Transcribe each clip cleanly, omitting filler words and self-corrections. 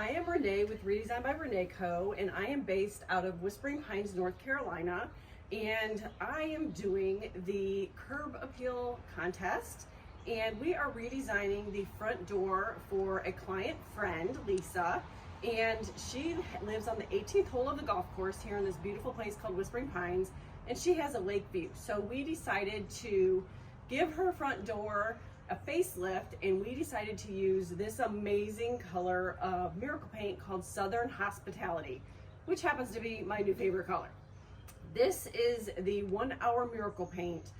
I am Renee with Redesign by Renee Co, and I am based out of Whispering Pines, North Carolina, and I am doing the Curb Appeal contest, and we are redesigning the front door for a client friend, Lisa, and she lives on the 18th hole of the golf course here in this beautiful place called Whispering Pines, and she has a lake view. So we decided to give her front door a facelift, and we decided to use this amazing color of miracle paint called Southern Hospitality, which happens to be my new favorite color. This is the 1 Hour Miracle Paint,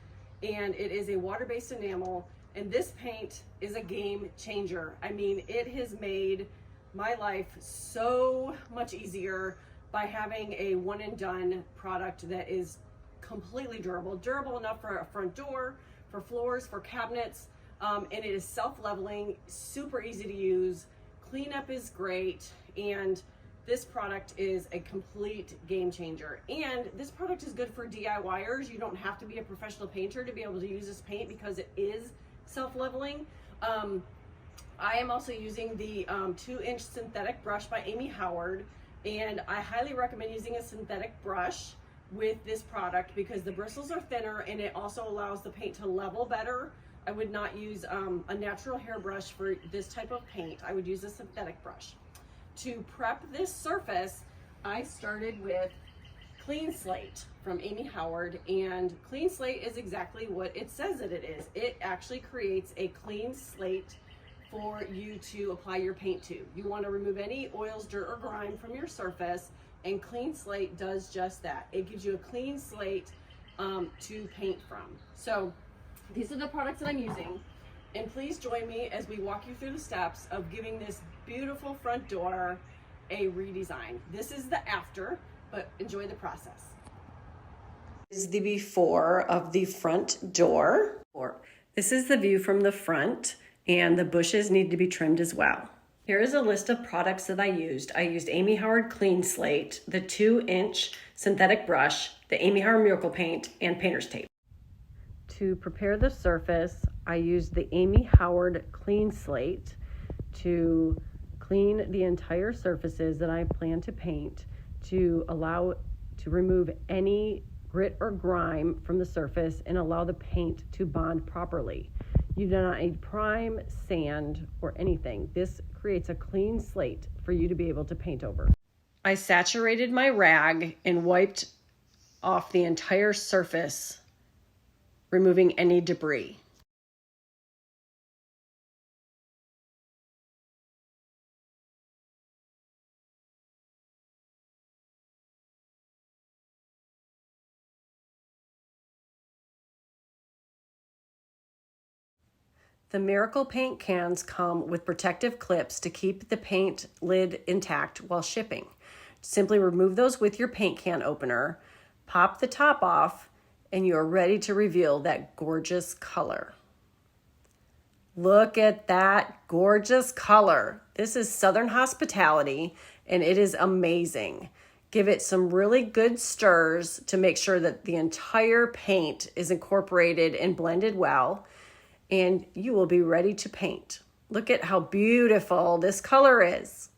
and it is a water-based enamel, and this paint is a game changer. I mean, it has made my life so much easier by having a one and done product that is completely durable enough for a front door, for floors, for cabinets. And it is self-leveling, super easy to use, cleanup is great, and this product is a complete game changer. And this product is good for DIYers. You don't have to be a professional painter to be able to use this paint because it is self-leveling. I am also using the 2-inch synthetic brush by Amy Howard, and I highly recommend using a synthetic brush with this product because the bristles are thinner and it also allows the paint to level better. I would not use a natural hairbrush for this type of paint. I would use a synthetic brush. To prep this surface, I started with Clean Slate from Amy Howard, and Clean Slate is exactly what it says that it is. It actually creates a clean slate for you to apply your paint to. You want to remove any oils, dirt, or grime from your surface, and Clean Slate does just that. It gives you a clean slate to paint from. So these are the products that I'm using, and please join me as we walk you through the steps of giving this beautiful front door a redesign. This is the after, but enjoy the process. This is the before of the front door. This is the view from the front, and the bushes need to be trimmed as well. Here is a list of products that I used. I used Amy Howard Clean Slate, the 2-inch synthetic brush, the Amy Howard Miracle Paint, and painter's tape. To prepare the surface, I used the Amy Howard Clean Slate to clean the entire surfaces that I plan to paint to remove any grit or grime from the surface and allow the paint to bond properly. You do not need prime, sand, or anything. This creates a clean slate for you to be able to paint over. I saturated my rag and wiped off the entire surface, removing any debris. The Miracle Paint cans come with protective clips to keep the paint lid intact while shipping. Simply remove those with your paint can opener, pop the top off, and you are ready to reveal that gorgeous color. Look at that gorgeous color. This is Southern Hospitality, and it is amazing. Give it some really good stirs to make sure that the entire paint is incorporated and blended well, and you will be ready to paint. Look at how beautiful this color is.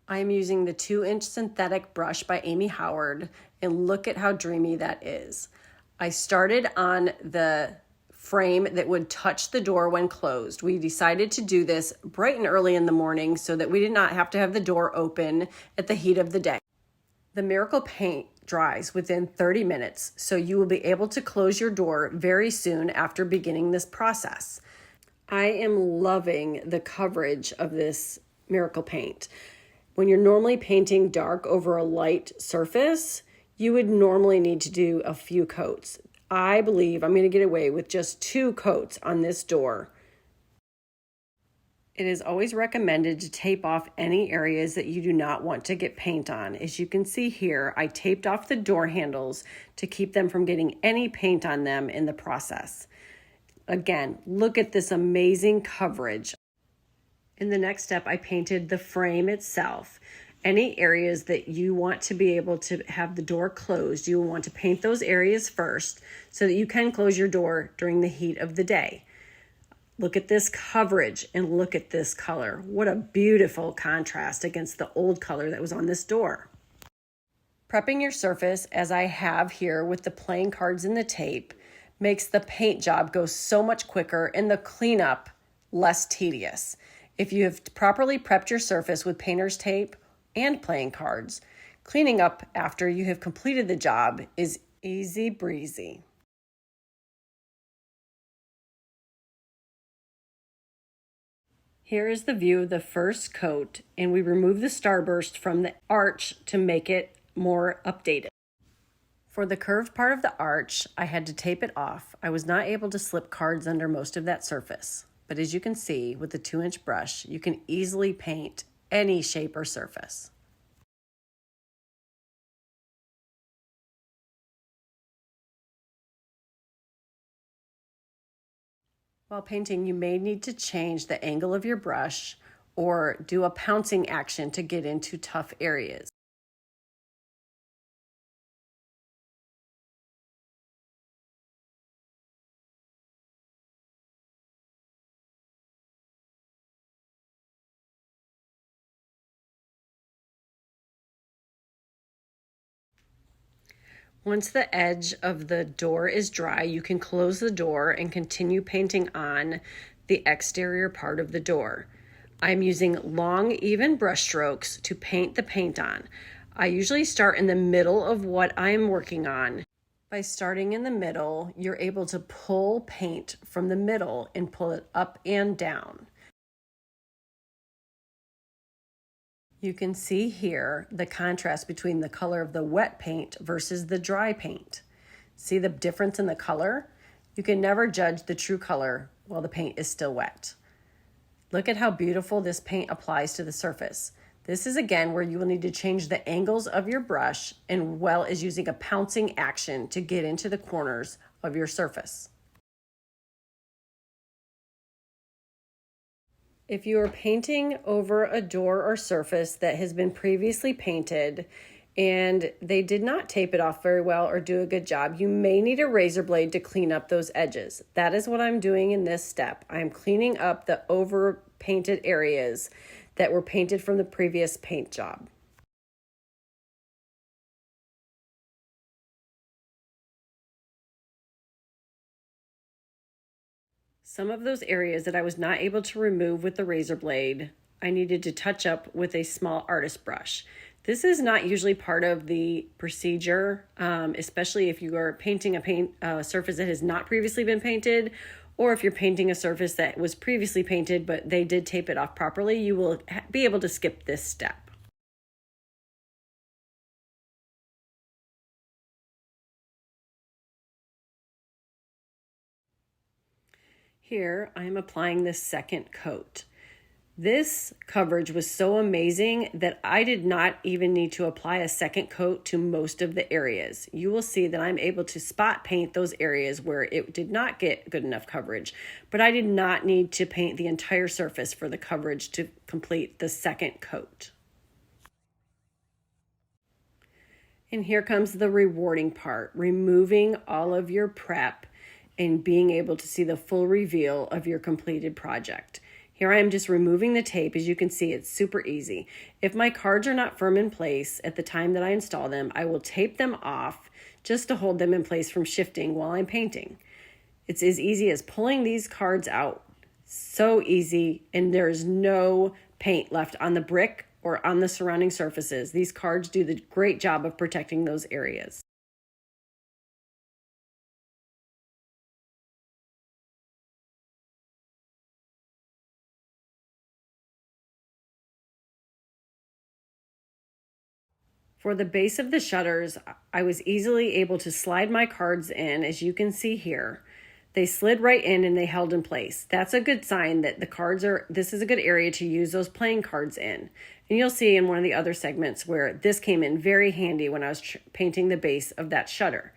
I am using the 2-inch synthetic brush by Amy Howard, and look at how dreamy that is. I started on the frame that would touch the door when closed. We decided to do this bright and early in the morning so that we did not have to have the door open at the heat of the day. The Miracle Paint dries within 30 minutes, so you will be able to close your door very soon after beginning this process. I am loving the coverage of this Miracle Paint. When you're normally painting dark over a light surface, you would normally need to do a few coats. I believe I'm going to get away with just 2 coats on this door. It is always recommended to tape off any areas that you do not want to get paint on. As you can see here, I taped off the door handles to keep them from getting any paint on them in the process. Again, look at this amazing coverage. In the next step, I painted the frame itself. Any areas that you want to be able to have the door closed, you will want to paint those areas first so that you can close your door during the heat of the day. Look at this coverage and look at this color. What a beautiful contrast against the old color that was on this door. Prepping your surface, as I have here with the playing cards and the tape, makes the paint job go so much quicker and the cleanup less tedious. If you have properly prepped your surface with painter's tape and playing cards, cleaning up after you have completed the job is easy breezy. Here is the view of the first coat, and we remove the starburst from the arch to make it more updated. For the curved part of the arch, I had to tape it off. I was not able to slip cards under most of that surface, but as you can see with the 2-inch brush, you can easily paint any shape or surface. While painting, you may need to change the angle of your brush or do a pouncing action to get into tough areas. Once the edge of the door is dry, you can close the door and continue painting on the exterior part of the door. I'm using long, even brush strokes to paint the paint on. I usually start in the middle of what I'm working on. By starting in the middle, you're able to pull paint from the middle and pull it up and down. You can see here the contrast between the color of the wet paint versus the dry paint. See the difference in the color? You can never judge the true color while the paint is still wet. Look at how beautiful this paint applies to the surface. This is again where you will need to change the angles of your brush as well as using a pouncing action to get into the corners of your surface. If you are painting over a door or surface that has been previously painted and they did not tape it off very well or do a good job, you may need a razor blade to clean up those edges. That is what I'm doing in this step. I'm cleaning up the over painted areas that were painted from the previous paint job. Some of those areas that I was not able to remove with the razor blade, I needed to touch up with a small artist brush. This is not usually part of the procedure, especially if you are painting a surface that has not previously been painted, or if you're painting a surface that was previously painted but they did tape it off properly, you will be able to skip this step. Here, I'm applying the second coat. This coverage was so amazing that I did not even need to apply a second coat to most of the areas. You will see that I'm able to spot paint those areas where it did not get good enough coverage, but I did not need to paint the entire surface for the coverage to complete the second coat. And here comes the rewarding part, removing all of your prep and being able to see the full reveal of your completed project. Here I am just removing the tape. As you can see, it's super easy. If my cards are not firm in place at the time that I install them, I will tape them off just to hold them in place from shifting while I'm painting. It's as easy as pulling these cards out. So easy, and there's no paint left on the brick or on the surrounding surfaces. These cards do the great job of protecting those areas. For the base of the shutters, I was easily able to slide my cards in, as you can see here. They slid right in and they held in place. That's a good sign that this is a good area to use those playing cards in. And you'll see in one of the other segments where this came in very handy when I was painting the base of that shutter.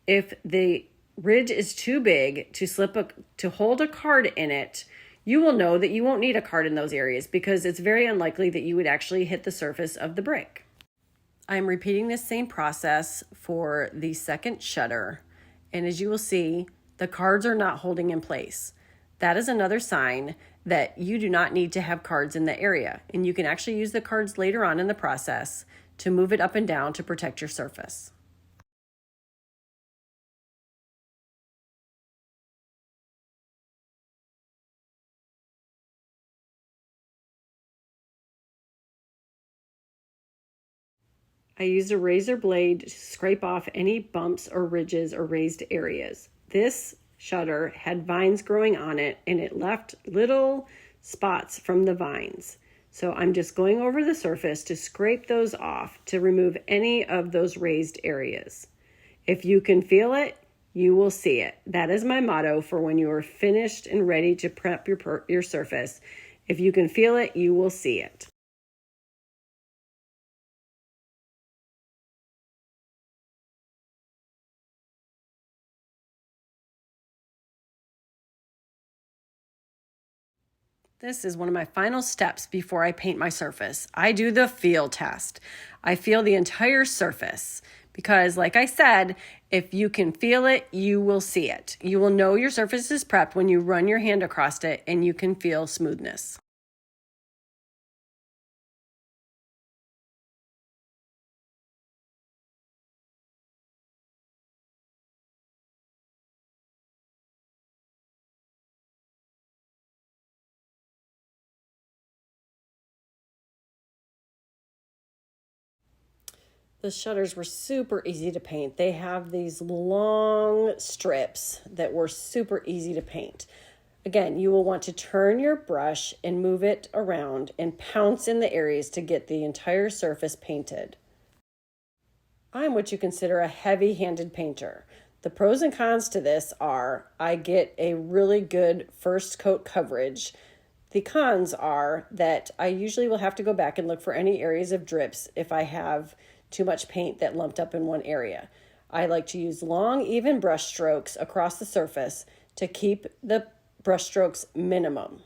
If the ridge is too big to hold a card in it, you will know that you won't need a card in those areas because it's very unlikely that you would actually hit the surface of the brick. I'm repeating this same process for the second shutter, and as you will see, the cards are not holding in place. That is another sign that you do not need to have cards in the area, and you can actually use the cards later on in the process to move it up and down to protect your surface. I used a razor blade to scrape off any bumps or ridges or raised areas. This shutter had vines growing on it, and it left little spots from the vines. So I'm just going over the surface to scrape those off to remove any of those raised areas. If you can feel it, you will see it. That is my motto for when you are finished and ready to prep your surface. If you can feel it, you will see it. This is one of my final steps before I paint my surface. I do the feel test. I feel the entire surface because, like I said, if you can feel it, you will see it. You will know your surface is prepped when you run your hand across it and you can feel smoothness. The shutters were super easy to paint. They have these long strips that were super easy to paint. Again, you will want to turn your brush and move it around and pounce in the areas to get the entire surface painted. I'm what you consider a heavy-handed painter. The pros and cons to this are I get a really good first coat coverage. The cons are that I usually will have to go back and look for any areas of drips if I have too much paint that lumped up in one area. I like to use long, even brush strokes across the surface to keep the brush strokes minimum.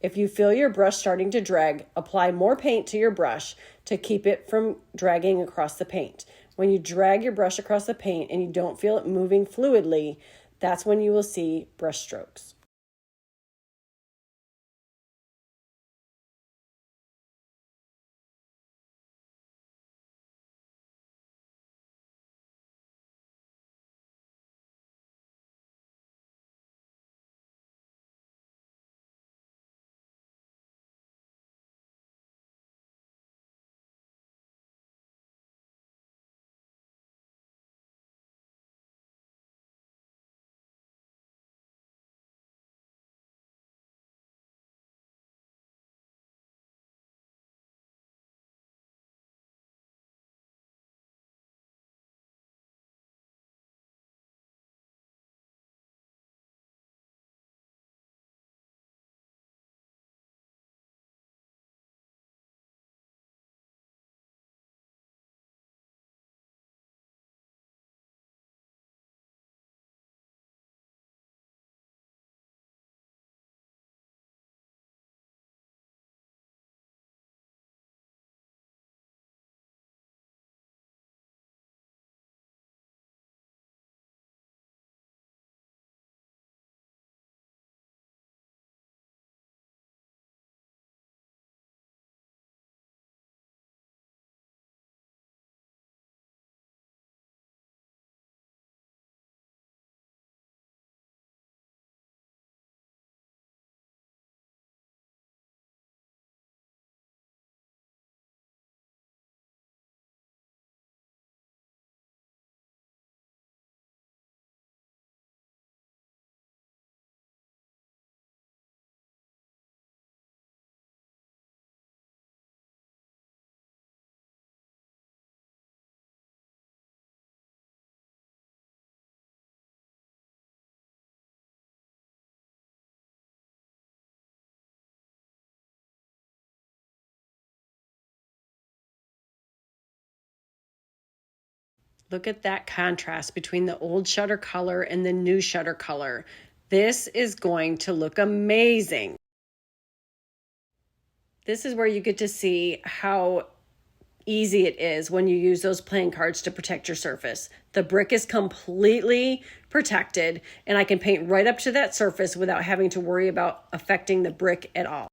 If you feel your brush starting to drag, apply more paint to your brush to keep it from dragging across the paint. When you drag your brush across the paint and you don't feel it moving fluidly, that's when you will see brush strokes. Look at that contrast between the old shutter color and the new shutter color. This is going to look amazing. This is where you get to see how easy it is when you use those playing cards to protect your surface. The brick is completely protected, and I can paint right up to that surface without having to worry about affecting the brick at all.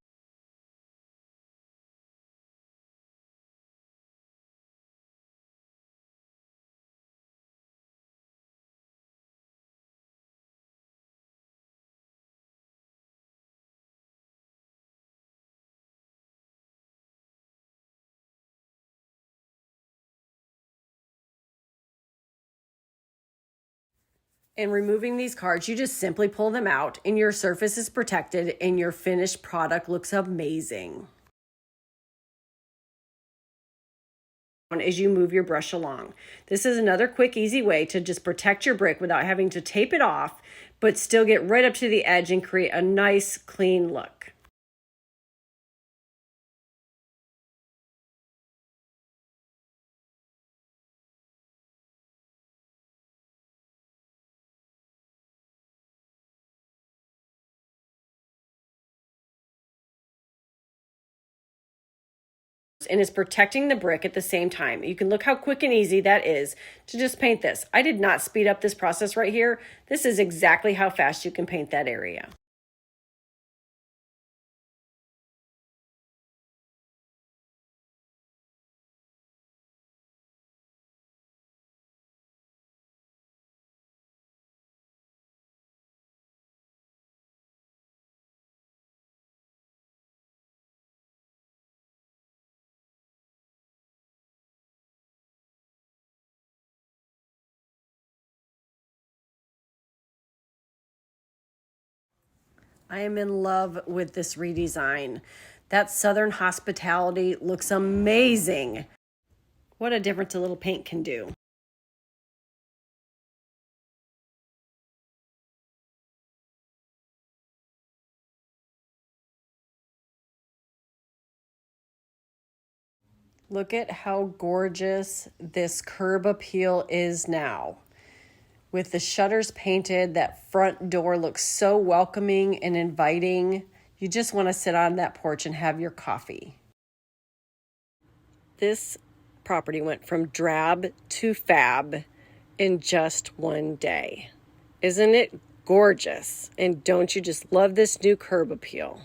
And removing these cards, you just simply pull them out and your surface is protected and your finished product looks amazing as you move your brush along. This is another quick, easy way to just protect your brick without having to tape it off, but still get right up to the edge and create a nice, clean look. And is protecting the brick at the same time. You can look how quick and easy that is to just paint this. I did not speed up this process right here. This is exactly how fast you can paint that area. I am in love with this redesign. That Southern hospitality looks amazing. What a difference a little paint can do. Look at how gorgeous this curb appeal is now. With the shutters painted, that front door looks so welcoming and inviting. You just want to sit on that porch and have your coffee. This property went from drab to fab in just one day. Isn't it gorgeous? And don't you just love this new curb appeal?